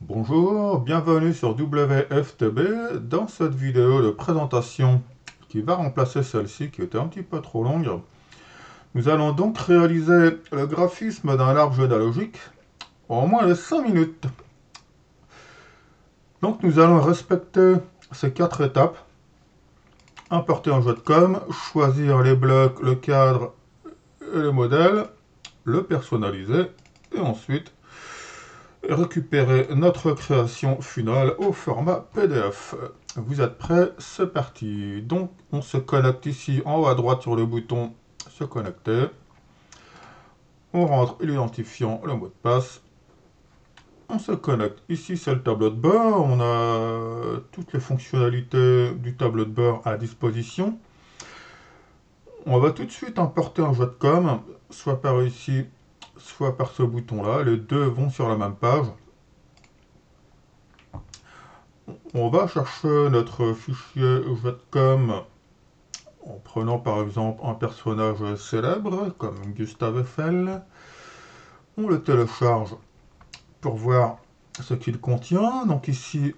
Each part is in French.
Bonjour, bienvenue sur WFTB. Dans cette vidéo de présentation qui va remplacer celle-ci qui était un petit peu trop longue, nous allons donc réaliser le graphisme d'un arbre généalogique en moins de 5 minutes. Donc nous allons respecter ces 4 étapes. Importer un jeu de com, choisir les blocs, le cadre et le modèle, le personnaliser et ensuite récupérer notre création finale au format PDF. Vous êtes prêts? C'est parti. Donc, on se connecte ici en haut à droite sur le bouton se connecter. On rentre l'identifiant, le mot de passe. On se connecte. Ici, c'est le tableau de bord. On a toutes les fonctionnalités du tableau de bord à disposition. On va tout de suite importer un jeu de com, soit par ici, soit par ce bouton-là. Les deux vont sur la même page. On va chercher notre fichier jetcom en prenant par exemple un personnage célèbre comme Gustave Eiffel. On le télécharge pour voir ce qu'il contient. Donc ici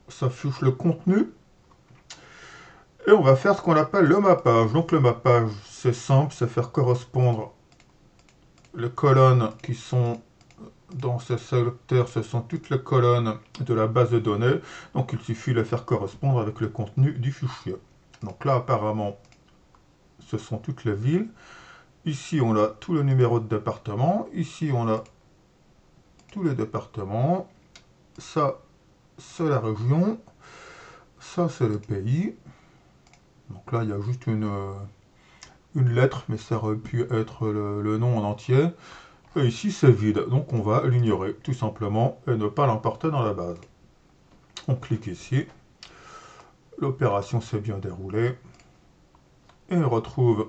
s'affiche le contenu. Et on va faire ce qu'on appelle le mappage. Donc le mappage, c'est simple, c'est faire correspondre les colonnes qui sont dans ce secteur, ce sont toutes les colonnes de la base de données. Donc il suffit de les faire correspondre avec le contenu du fichier. Donc là, apparemment, ce sont toutes les villes. Ici, on a tous les numéros de département. Ici, on a tous les départements. Ça, c'est la région. Ça, c'est le pays. Donc là, il y a juste une lettre, mais ça aurait pu être le nom en entier. Et ici, c'est vide. Donc on va l'ignorer, tout simplement, et ne pas l'importer dans la base. On clique ici. L'opération s'est bien déroulée. Et on retrouve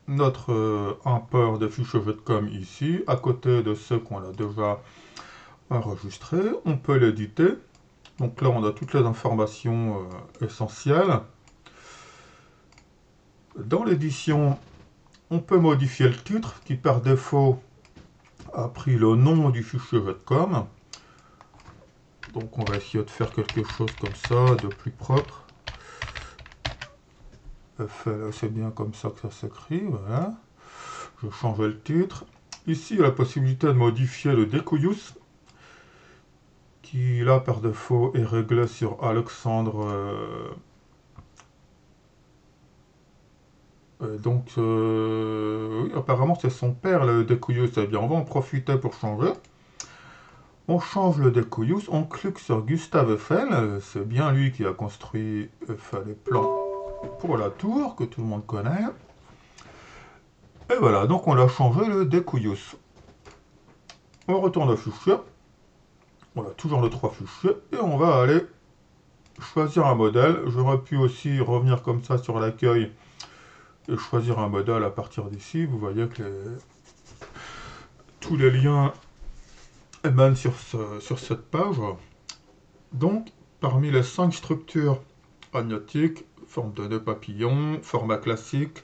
notre import de fichiers jetcom ici, à côté de ceux qu'on a déjà enregistrés. On peut l'éditer. Donc là, on a toutes les informations essentielles. Dans l'édition, on peut modifier le titre qui, par défaut, a pris le nom du fichier jetcom. Donc on va essayer de faire quelque chose comme ça, de plus propre. C'est bien comme ça que ça s'écrit, voilà. Je change le titre. Ici, il y a la possibilité de modifier le decouius, qui là, par défaut, est réglé sur Alexandre. Oui, apparemment, c'est son père, le decouius. Eh bien, on va en profiter pour changer. On change le decouius, on clique sur Gustave Eiffel. C'est bien lui qui a construit les plans pour la tour, que tout le monde connaît. Et voilà, donc on a changé le decouius. On retourne au fichier. On a toujours les trois fichiers. Et on va aller choisir un modèle. J'aurais pu aussi revenir comme ça sur l'accueil et choisir un modèle à partir d'ici. Vous voyez que tous les liens émanent sur cette page. Donc, parmi les 5 structures agnotiques, forme de nœud papillon, format classique,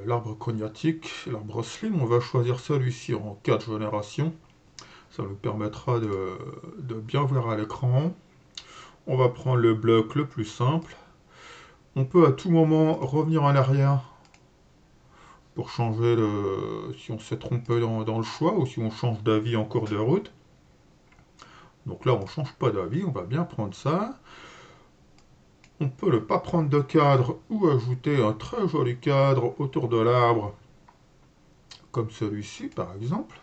l'arbre cognatique, l'arbre slim, on va choisir celui-ci en 4 générations. Ça nous permettra de bien voir à l'écran. On va prendre le bloc le plus simple. On peut à tout moment revenir en arrière pour changer si on s'est trompé dans le choix ou si on change d'avis en cours de route. Donc là, on ne change pas d'avis, on va bien prendre ça. On peut ne pas prendre de cadre ou ajouter un très joli cadre autour de l'arbre, comme celui-ci par exemple.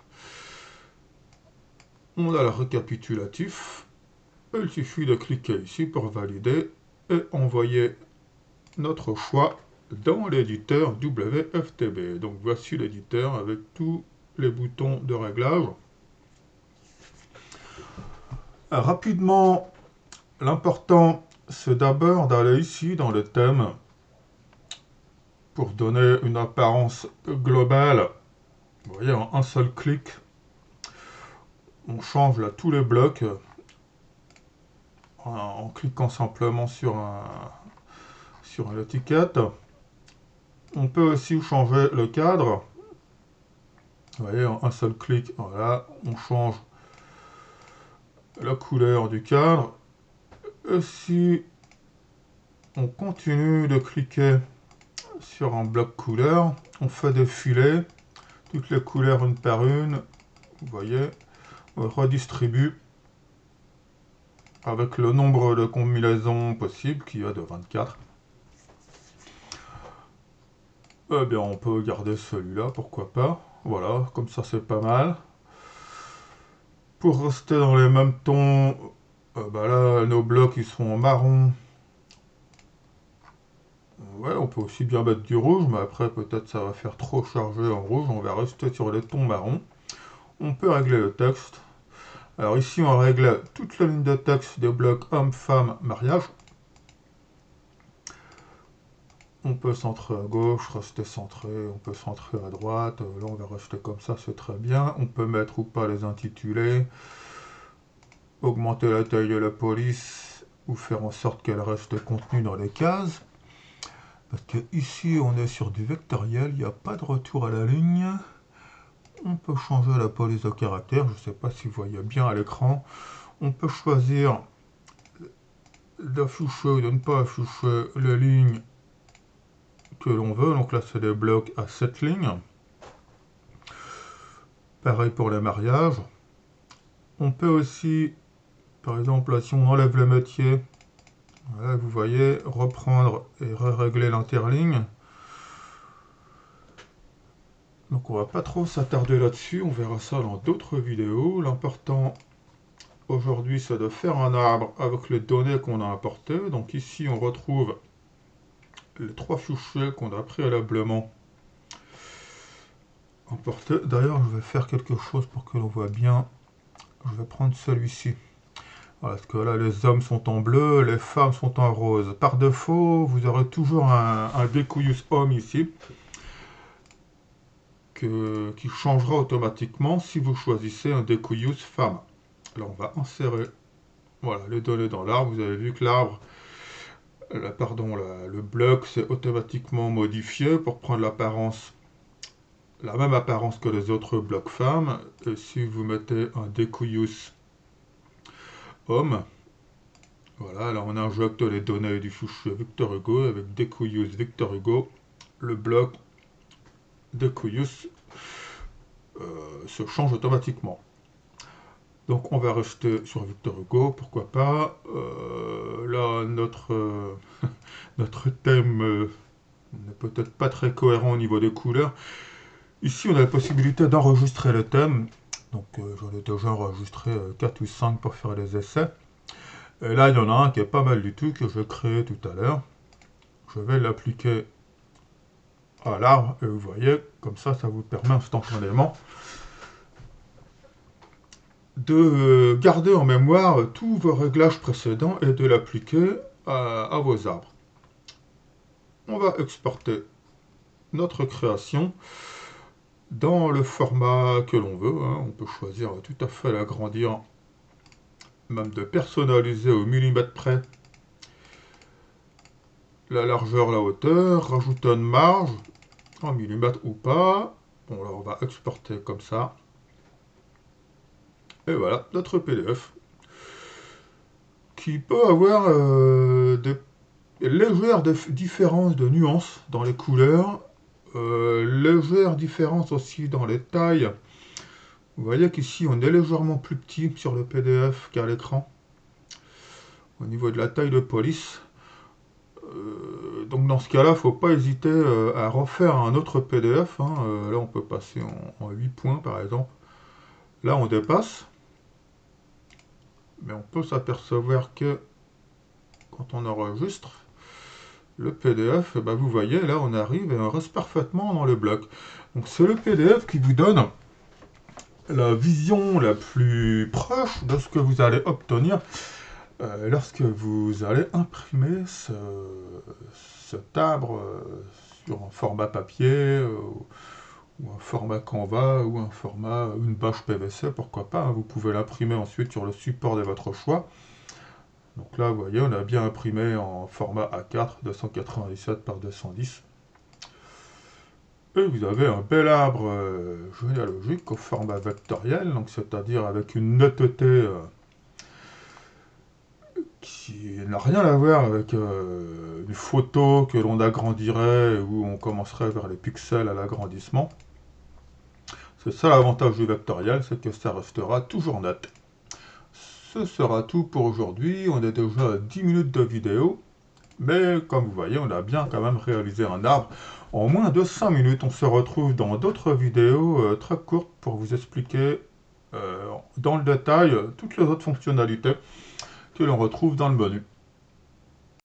On a le récapitulatif. Il suffit de cliquer ici pour valider et envoyer notre choix dans l'éditeur WFTB. Donc voici l'éditeur avec tous les boutons de réglage. Rapidement, l'important c'est d'abord d'aller ici dans le thème pour donner une apparence globale. Vous voyez, en un seul clic, on change là tous les blocs en cliquant simplement sur l'étiquette. On peut aussi changer le cadre. Vous voyez, en un seul clic, voilà, on change la couleur du cadre. Et si on continue de cliquer sur un bloc couleur, on fait défiler toutes les couleurs une par une. Vous voyez, on redistribue avec le nombre de combinaisons possibles, qui est de 24. Eh bien, on peut garder celui-là, pourquoi pas. Voilà, comme ça c'est pas mal. Pour rester dans les mêmes tons, bah là, nos blocs ils sont en marron. Ouais, on peut aussi bien mettre du rouge, mais après peut-être ça va faire trop chargé en rouge. On va rester sur les tons marron. On peut régler le texte. Alors ici, on règle toute la ligne de texte des blocs homme, femme, mariage. On peut centrer à gauche, rester centré, on peut centrer à droite. Là, on va rester comme ça, c'est très bien. On peut mettre ou pas les intitulés, augmenter la taille de la police ou faire en sorte qu'elle reste contenue dans les cases. Parce que ici, on est sur du vectoriel, il n'y a pas de retour à la ligne. On peut changer la police de caractère, je ne sais pas si vous voyez bien à l'écran. On peut choisir d'afficher ou de ne pas afficher les lignes que l'on veut. Donc là, c'est des blocs à 7 lignes. Pareil pour les mariages. On peut aussi, par exemple, là, si on enlève le métier, voilà, vous voyez, reprendre et régler l'interligne. Donc on va pas trop s'attarder là-dessus, on verra ça dans d'autres vidéos. L'important aujourd'hui, c'est de faire un arbre avec les données qu'on a importées. Donc ici, on retrouve les 3 fichiers qu'on a préalablement importés. D'ailleurs, je vais faire quelque chose pour que l'on voit bien. Je vais prendre celui-ci. Voilà, parce que là, les hommes sont en bleu, les femmes sont en rose. Par défaut, vous aurez toujours un Decouius homme ici, qui changera automatiquement si vous choisissez un Decouius femme. Alors, on va insérer voilà, les données dans l'arbre. Vous avez vu que l'arbre, le bloc s'est automatiquement modifié pour prendre la même apparence que les autres blocs femmes. Et si vous mettez un Decouius homme, voilà, là on injecte les données du fichier Victor Hugo avec Decouius Victor Hugo. Le bloc Decouius se change automatiquement. Donc on va rester sur Victor Hugo, pourquoi pas. Là, notre thème n'est peut-être pas très cohérent au niveau des couleurs. Ici, on a la possibilité d'enregistrer le thème. Donc j'en ai déjà enregistré 4 ou 5 pour faire les essais. Et là, il y en a un qui est pas mal du tout, que je vais créer tout à l'heure. Je vais l'appliquer à l'arbre, et vous voyez, comme ça vous permet instantanément de garder en mémoire tous vos réglages précédents et de l'appliquer à vos arbres. On va exporter notre création dans le format que l'on veut. On peut choisir tout à fait l'agrandir, même de personnaliser au millimètre près la largeur, la hauteur, rajouter une marge, en millimètres ou pas. Bon, là, on va exporter comme ça. Et voilà, notre PDF, qui peut avoir des légères différences de nuances dans les couleurs, légères différences aussi dans les tailles. Vous voyez qu'ici, on est légèrement plus petit sur le PDF qu'à l'écran, au niveau de la taille de police. Donc dans ce cas-là, il ne faut pas hésiter à refaire un autre PDF. Là, on peut passer en 8 points, par exemple. Là, on dépasse. Mais on peut s'apercevoir que quand on enregistre le PDF, ben vous voyez, là, on arrive et on reste parfaitement dans le bloc. Donc c'est le PDF qui vous donne la vision la plus proche de ce que vous allez obtenir lorsque vous allez imprimer cet arbre sur un format papier ou un format Canva ou un format, une bâche PVC, pourquoi pas. Vous pouvez l'imprimer ensuite sur le support de votre choix. Donc là, vous voyez, on a bien imprimé en format A4, 297 par 210. Et vous avez un bel arbre généalogique au format vectoriel, donc c'est-à-dire avec une netteté qui n'a rien à voir avec une photo que l'on agrandirait où on commencerait vers les pixels à l'agrandissement. C'est ça l'avantage du vectoriel, c'est que ça restera toujours net. Ce sera tout pour aujourd'hui, on est déjà à 10 minutes de vidéo, mais comme vous voyez, on a bien quand même réalisé un arbre en moins de 5 minutes. On se retrouve dans d'autres vidéos très courtes pour vous expliquer dans le détail toutes les autres fonctionnalités que l'on retrouve dans le menu.